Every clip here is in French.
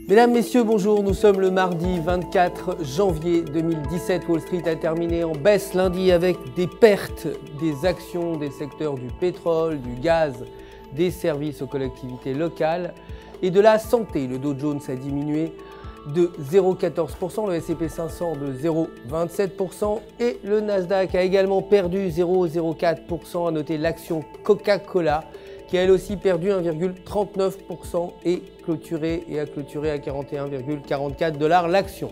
Mesdames, Messieurs, bonjour. Nous sommes le mardi 24 janvier 2017. Wall Street a terminé en baisse lundi avec des pertes des actions des secteurs du pétrole, du gaz, des services aux collectivités locales et de la santé. Le Dow Jones a diminué de 0,14%, le S&P 500 de 0,27% et le Nasdaq a également perdu 0,04%. À noter l'action Coca-Cola qui a elle aussi perdu 1,39% et a clôturé à 41,44 $ l'action.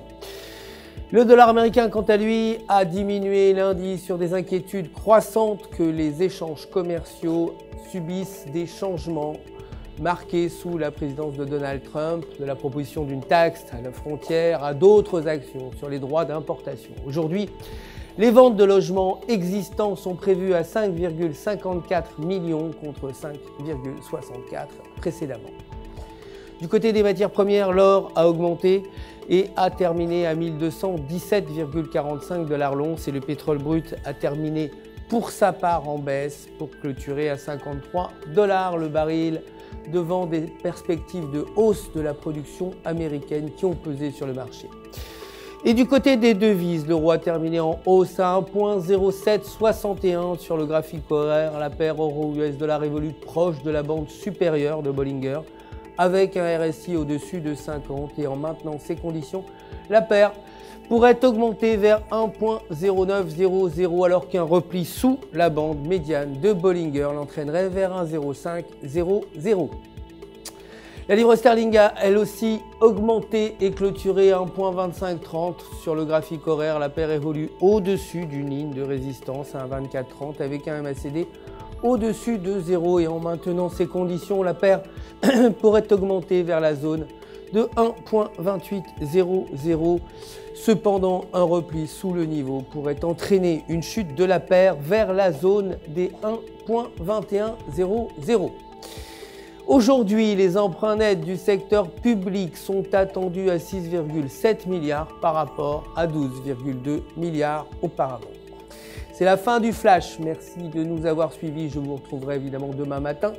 Le dollar américain, quant à lui, a diminué lundi sur des inquiétudes croissantes que les échanges commerciaux subissent des changements marqués sous la présidence de Donald Trump, de la proposition d'une taxe à la frontière à d'autres actions sur les droits d'importation. Aujourd'hui, les ventes de logements existants sont prévues à 5,54 millions contre 5,64 précédemment. Du côté des matières premières, l'or a augmenté et a terminé à 1217,45 $ l'once et le pétrole brut a terminé pour sa part en baisse pour clôturer à 53 $ le baril devant des perspectives de hausse de la production américaine qui ont pesé sur le marché. Et du côté des devises, l'euro a terminé en hausse à 1,0761 sur le graphique horaire. La paire euro-US dollar évolue proche de la bande supérieure de Bollinger avec un RSI au-dessus de 50 et en maintenant ces conditions, la paire pourrait augmenter vers 1,0900 alors qu'un repli sous la bande médiane de Bollinger l'entraînerait vers 1,0500. La livre sterling a elle aussi augmenté et clôturé à 1,2530 sur le graphique horaire. La paire évolue au-dessus d'une ligne de résistance à 1,2430 avec un MACD au-dessus de 0 et en maintenant ces conditions, la paire pourrait augmenter vers la zone de 1,2800. Cependant, un repli sous le niveau pourrait entraîner une chute de la paire vers la zone des 1,2100. Aujourd'hui, les emprunts nets du secteur public sont attendus à 6,7 milliards par rapport à 12,2 milliards auparavant. C'est la fin du Flash. Merci de nous avoir suivis. Je vous retrouverai évidemment demain matin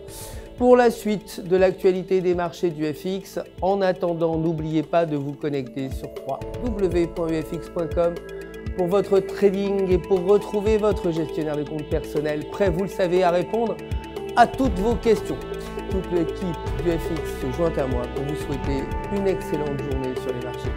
pour la suite de l'actualité des marchés du FX. En attendant, n'oubliez pas de vous connecter sur www.ufx.com pour votre trading et pour retrouver votre gestionnaire de compte personnel prêt, vous le savez, à répondre à toutes vos questions. Toute l'équipe du FX se joint à moi pour vous souhaiter une excellente journée sur les marchés.